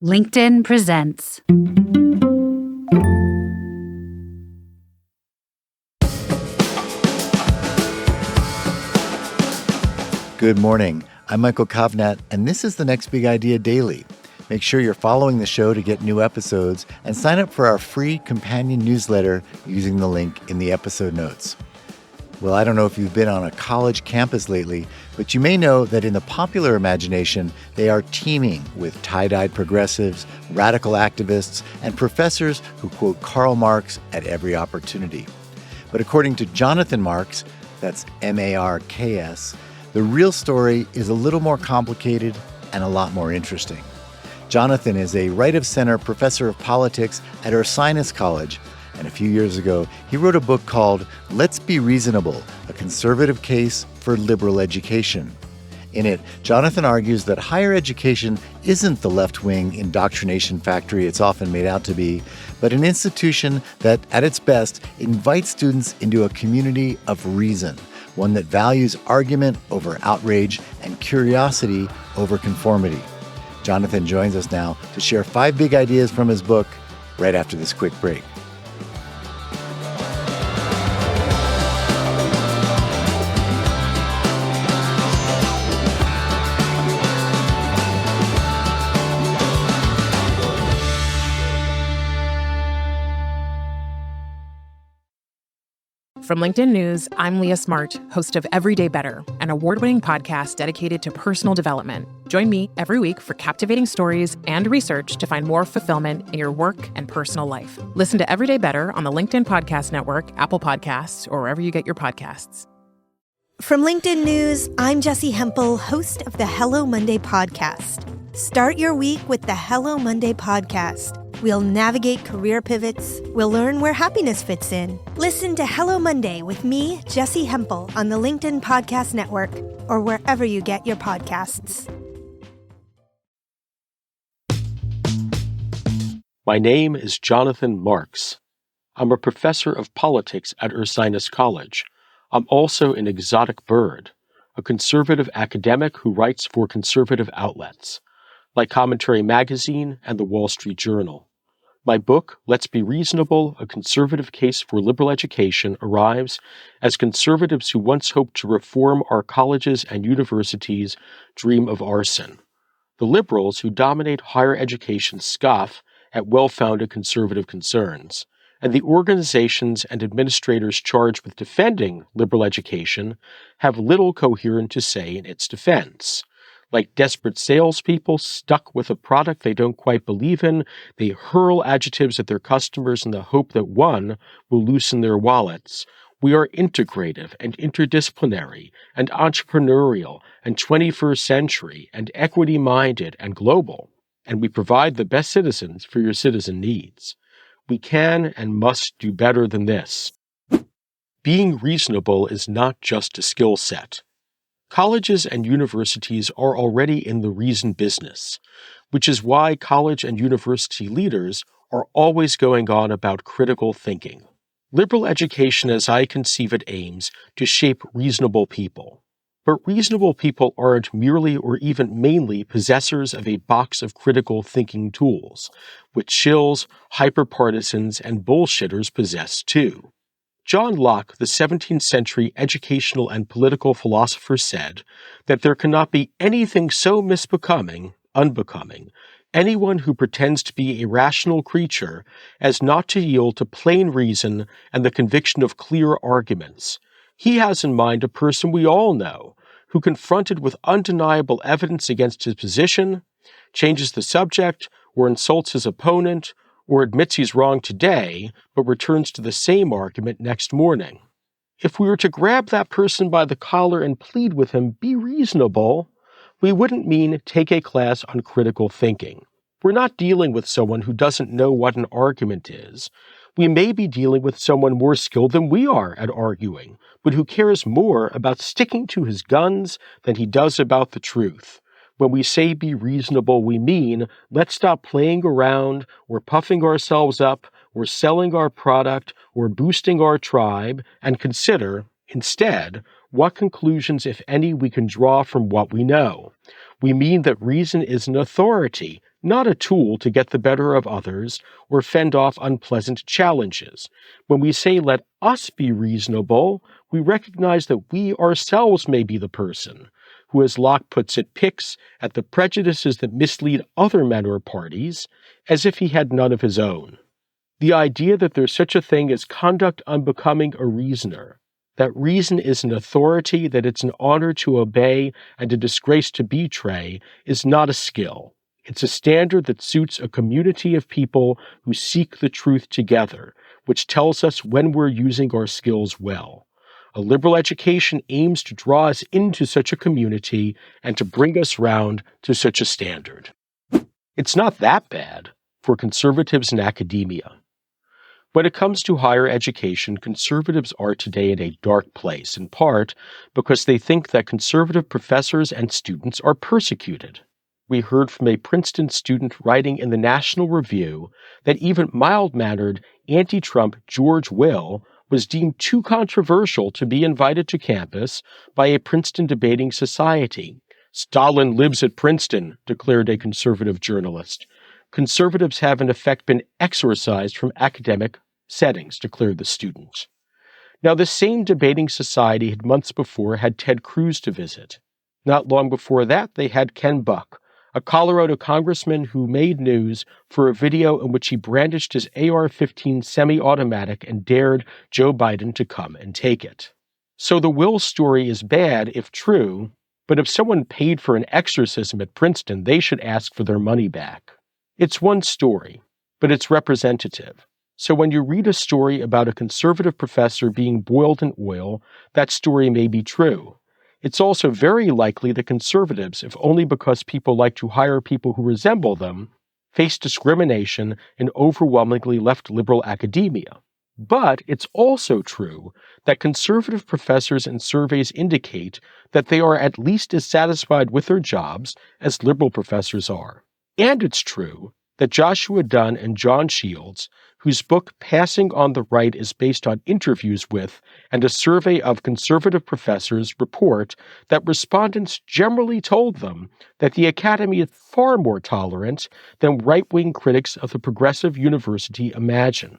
LinkedIn presents. Good morning. I'm Michael Kovnat, and this is the Next Big Idea Daily. Make sure you're following the show to get new episodes and sign up for our free companion newsletter using the link in the episode notes. Well, I don't know if you've been on a college campus lately, but you may know that in the popular imagination, they are teeming with tie-dyed progressives, radical activists, and professors who quote Karl Marx at every opportunity. But according to Jonathan Marks, that's M-A-R-K-S, the real story is a little more complicated and a lot more interesting. Jonathan is a right-of-center professor of politics at Ursinus College, and a few years ago, he wrote a book called Let's Be Reasonable, a conservative case for liberal education. In it, Jonathan argues that higher education isn't the left-wing indoctrination factory it's often made out to be, but an institution that, at its best, invites students into a community of reason, one that values argument over outrage and curiosity over conformity. Jonathan joins us now to share 5 big ideas from his book right after this quick break. From LinkedIn News, I'm Leah Smart, host of Everyday Better, an award-winning podcast dedicated to personal development. Join me every week for captivating stories and research to find more fulfillment in your work and personal life. Listen to Everyday Better on the LinkedIn Podcast Network, Apple Podcasts, or wherever you get your podcasts. From LinkedIn News, I'm Jessie Hempel, host of the Hello Monday podcast. Start your week with the Hello Monday podcast. We'll navigate career pivots. We'll learn where happiness fits in. Listen to Hello Monday with me, Jessie Hempel, on the LinkedIn Podcast Network or wherever you get your podcasts. My name is Jonathan Marks. I'm a professor of politics at Ursinus College. I'm also an exotic bird, a conservative academic who writes for conservative outlets, like Commentary Magazine and the Wall Street Journal. My book, Let's Be Reasonable, a conservative case for liberal education, arrives as conservatives who once hoped to reform our colleges and universities dream of arson. The liberals who dominate higher education scoff at well-founded conservative concerns, and the organizations and administrators charged with defending liberal education have little coherent to say in its defense. Like desperate salespeople stuck with a product they don't quite believe in, they hurl adjectives at their customers in the hope that one will loosen their wallets. We are integrative and interdisciplinary and entrepreneurial and 21st century and equity-minded and global, and we provide the best citizens for your citizen needs. We can and must do better than this. Being reasonable is not just a skill set. Colleges and universities are already in the reason business, which is why college and university leaders are always going on about critical thinking. Liberal education, as I conceive it, aims to shape reasonable people. But reasonable people aren't merely or even mainly possessors of a box of critical thinking tools, which shills, hyperpartisans, and bullshitters possess too. John Locke, the 17th century educational and political philosopher, said that there cannot be anything so unbecoming, anyone who pretends to be a rational creature as not to yield to plain reason and the conviction of clear arguments. He has in mind a person we all know, who confronted with undeniable evidence against his position, changes the subject or insults his opponent, or admits he's wrong today, but returns to the same argument next morning. If we were to grab that person by the collar and plead with him, be reasonable, we wouldn't mean take a class on critical thinking. We're not dealing with someone who doesn't know what an argument is. We may be dealing with someone more skilled than we are at arguing, but who cares more about sticking to his guns than he does about the truth. When we say be reasonable, we mean let's stop playing around or puffing ourselves up or selling our product or boosting our tribe and consider, instead, what conclusions, if any, we can draw from what we know. We mean that reason is an authority, not a tool to get the better of others or fend off unpleasant challenges. When we say, let us be reasonable, we recognize that we ourselves may be the person who, as Locke puts it, picks at the prejudices that mislead other men or parties as if he had none of his own. The idea that there's such a thing as conduct unbecoming a reasoner, that reason is an authority, that it's an honor to obey and a disgrace to betray, is not a skill. It's a standard that suits a community of people who seek the truth together, which tells us when we're using our skills well. A liberal education aims to draw us into such a community and to bring us round to such a standard. It's not that bad for conservatives in academia. When it comes to higher education, conservatives are today in a dark place, in part because they think that conservative professors and students are persecuted. We heard from a Princeton student writing in the National Review that even mild-mannered anti-Trump George Will was deemed too controversial to be invited to campus by a Princeton debating society. "Stalin lives at Princeton," declared a conservative journalist. "Conservatives have in effect been exorcised from academic settings," declared the student. Now, the same debating society had months before had Ted Cruz to visit. Not long before that, they had Ken Buck, a Colorado congressman who made news for a video in which he brandished his AR-15 semi-automatic and dared Joe Biden to come and take it. So the Will story is bad if true, but if someone paid for an exorcism at Princeton, they should ask for their money back. It's one story, but it's representative. So when you read a story about a conservative professor being boiled in oil, that story may be true. It's also very likely that conservatives, if only because people like to hire people who resemble them, face discrimination in overwhelmingly left-liberal academia. But it's also true that conservative professors and surveys indicate that they are at least as satisfied with their jobs as liberal professors are. And it's true that Joshua Dunn and John Shields, whose book Passing on the Right is based on interviews with and a survey of conservative professors, report that respondents generally told them that the academy is far more tolerant than right-wing critics of the progressive university imagine.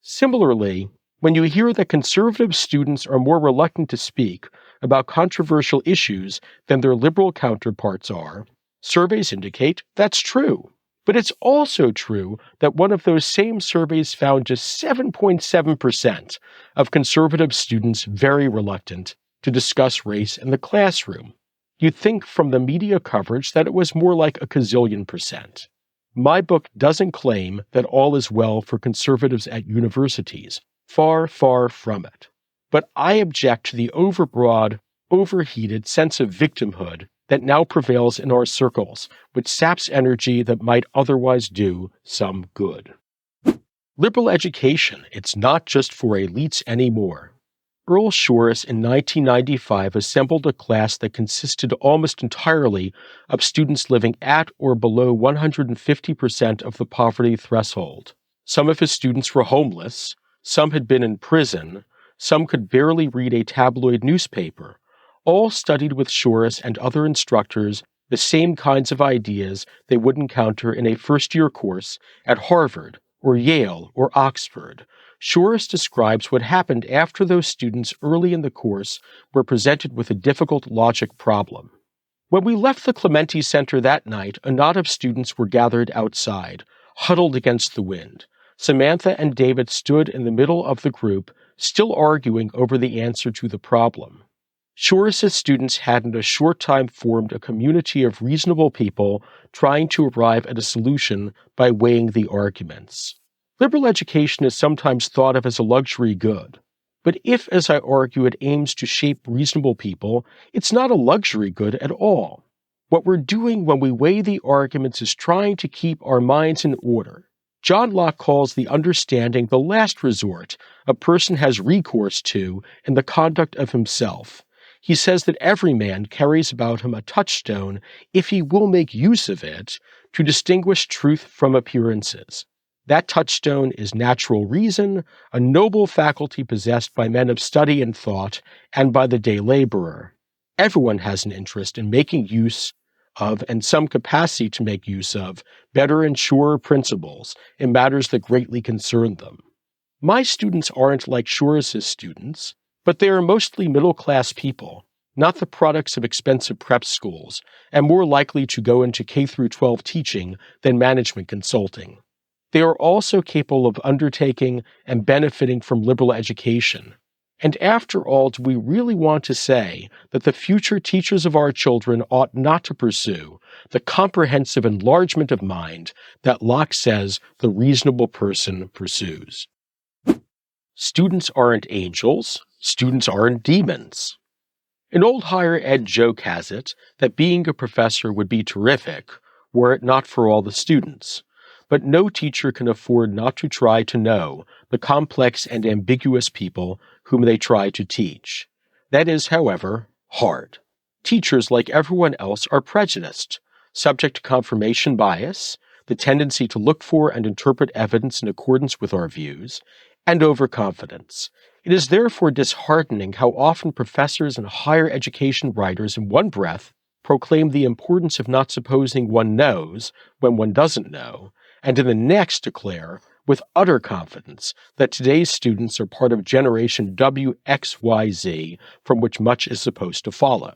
Similarly, when you hear that conservative students are more reluctant to speak about controversial issues than their liberal counterparts are, surveys indicate that's true. But it's also true that one of those same surveys found just 7.7% of conservative students very reluctant to discuss race in the classroom. You'd think from the media coverage that it was more like a gazillion percent. My book doesn't claim that all is well for conservatives at universities. Far, far from it. But I object to the overbroad, overheated sense of victimhood that now prevails in our circles, which saps energy that might otherwise do some good. Liberal education, it's not just for elites anymore. Earl Shores in 1995 assembled a class that consisted almost entirely of students living at or below 150% of the poverty threshold. Some of his students were homeless, some had been in prison, some could barely read a tabloid newspaper. All studied with Shores and other instructors the same kinds of ideas they would encounter in a first-year course at Harvard or Yale or Oxford. Shores describes what happened after those students early in the course were presented with a difficult logic problem. When we left the Clementi Center that night, a knot of students were gathered outside, huddled against the wind. Samantha and David stood in the middle of the group, still arguing over the answer to the problem. Shores' students had in a short time formed a community of reasonable people trying to arrive at a solution by weighing the arguments. Liberal education is sometimes thought of as a luxury good. But if, as I argue, it aims to shape reasonable people, it's not a luxury good at all. What we're doing when we weigh the arguments is trying to keep our minds in order. John Locke calls the understanding the last resort a person has recourse to in the conduct of himself. He says that every man carries about him a touchstone, if he will make use of it, to distinguish truth from appearances. That touchstone is natural reason, a noble faculty possessed by men of study and thought, and by the day laborer. Everyone has an interest in making use of and some capacity to make use of better and surer principles in matters that greatly concern them. My students aren't like Shores's students, but they are mostly middle-class people, not the products of expensive prep schools, and more likely to go into K-12 teaching than management consulting. They are also capable of undertaking and benefiting from liberal education. And after all, do we really want to say that the future teachers of our children ought not to pursue the comprehensive enlargement of mind that Locke says the reasonable person pursues? Students aren't angels, students aren't demons. An old higher ed joke has it that being a professor would be terrific were it not for all the students. But no teacher can afford not to try to know the complex and ambiguous people whom they try to teach. That is, however, hard. Teachers, like everyone else, are prejudiced, subject to confirmation bias, the tendency to look for and interpret evidence in accordance with our views, and overconfidence. It is therefore disheartening how often professors and higher education writers in one breath proclaim the importance of not supposing one knows when one doesn't know, and in the next declare, with utter confidence, that today's students are part of Generation WXYZ, from which much is supposed to follow.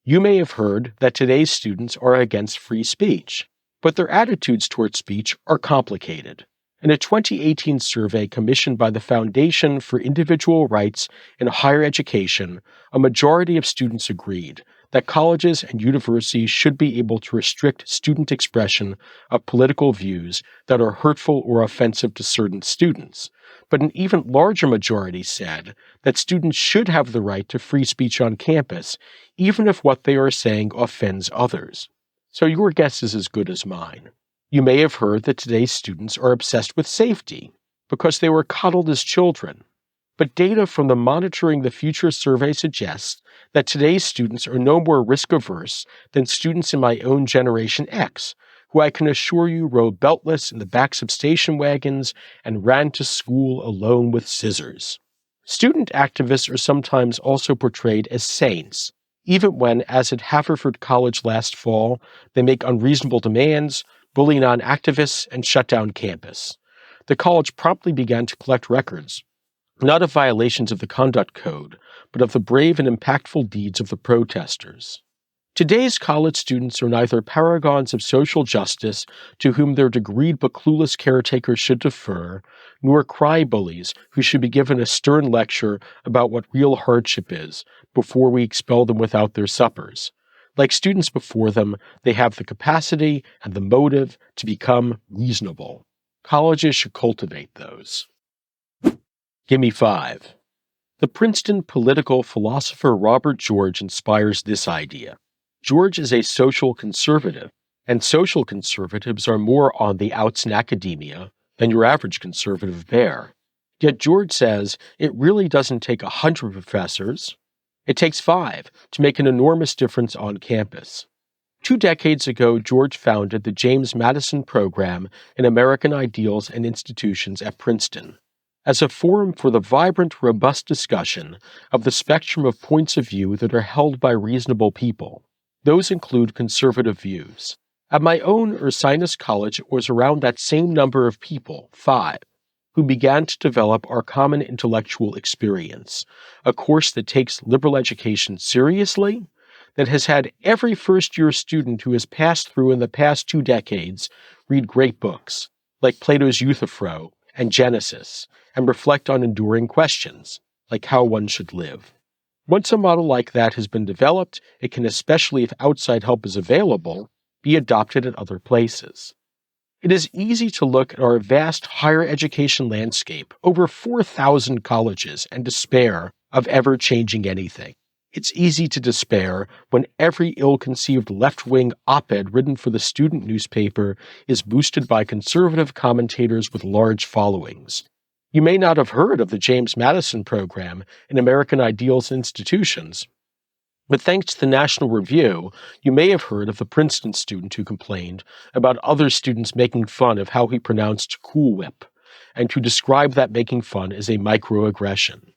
You may have heard that today's students are against free speech, but their attitudes toward speech are complicated. In a 2018 survey commissioned by the Foundation for Individual Rights in Higher Education, a majority of students agreed that colleges and universities should be able to restrict student expression of political views that are hurtful or offensive to certain students. But an even larger majority said that students should have the right to free speech on campus, even if what they are saying offends others. So your guess is as good as mine. You may have heard that today's students are obsessed with safety because they were coddled as children. But data from the Monitoring the Future survey suggests that today's students are no more risk-averse than students in my own Generation X, who I can assure you rode beltless in the backs of station wagons and ran to school alone with scissors. Student activists are sometimes also portrayed as saints, even when, as at Haverford College last fall, they make unreasonable demands, bully non-activists, and shut down campus. The college promptly began to collect records, not of violations of the conduct code, but of the brave and impactful deeds of the protesters. Today's college students are neither paragons of social justice to whom their degreed but clueless caretakers should defer, nor cry bullies who should be given a stern lecture about what real hardship is before we expel them without their suppers. Like students before them, they have the capacity and the motive to become reasonable. Colleges should cultivate those. Gimme 5. The Princeton political philosopher Robert George inspires this idea. George is a social conservative, and social conservatives are more on the outs in academia than your average conservative bear. Yet George says it really doesn't take 100 professors. It takes 5 to make an enormous difference on campus. 2 decades ago, George founded the James Madison Program in American Ideals and Institutions at Princeton, as a forum for the vibrant, robust discussion of the spectrum of points of view that are held by reasonable people. Those include conservative views. At my own Ursinus College, it was around that same number of people, 5, who began to develop our common intellectual experience, a course that takes liberal education seriously, that has had every first-year student who has passed through in the past 2 decades read great books, like Plato's Euthyphro and Genesis, and reflect on enduring questions, like how one should live. Once a model like that has been developed, it can, especially if outside help is available, be adopted at other places. It is easy to look at our vast higher education landscape, over 4,000 colleges, and despair of ever changing anything. It's easy to despair when every ill-conceived left-wing op-ed written for the student newspaper is boosted by conservative commentators with large followings. You may not have heard of the James Madison Program in American Ideals and Institutions, but thanks to the National Review, you may have heard of the Princeton student who complained about other students making fun of how he pronounced Cool Whip, and who described that making fun as a microaggression.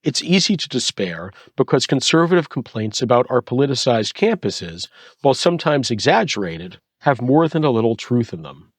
It's easy to despair because conservative complaints about our politicized campuses, while sometimes exaggerated, have more than a little truth in them.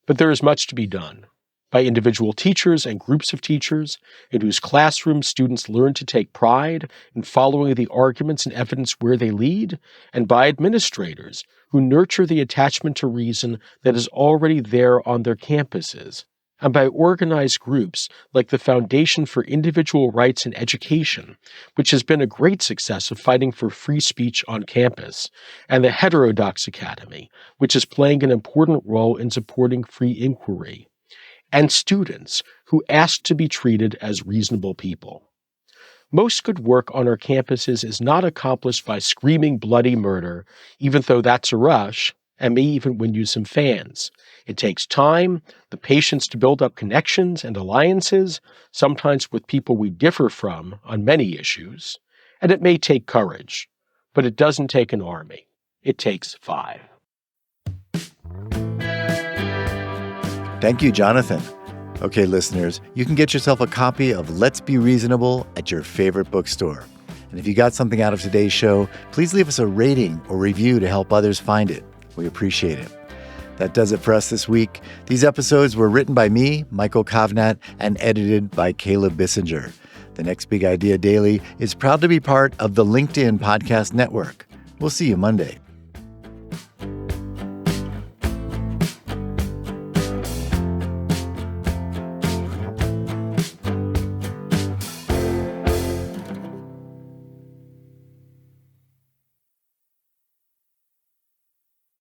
But there is much to be done. By individual teachers and groups of teachers, in whose classrooms students learn to take pride in following the arguments and evidence where they lead, and by administrators, who nurture the attachment to reason that is already there on their campuses, and by organized groups like the Foundation for Individual Rights in Education, which has been a great success of fighting for free speech on campus, and the Heterodox Academy, which is playing an important role in supporting free inquiry, and students who ask to be treated as reasonable people. Most good work on our campuses is not accomplished by screaming bloody murder, even though that's a rush, and may even win you some fans. It takes time, the patience to build up connections and alliances, sometimes with people we differ from on many issues, and it may take courage, but it doesn't take an army. It takes 5. Thank you, Jonathan. Okay, listeners, you can get yourself a copy of Let's Be Reasonable at your favorite bookstore. And if you got something out of today's show, please leave us a rating or review to help others find it. We appreciate it. That does it for us this week. These episodes were written by me, Michael Kovnat, and edited by Caleb Bissinger. The Next Big Idea Daily is proud to be part of the LinkedIn Podcast Network. We'll see you Monday.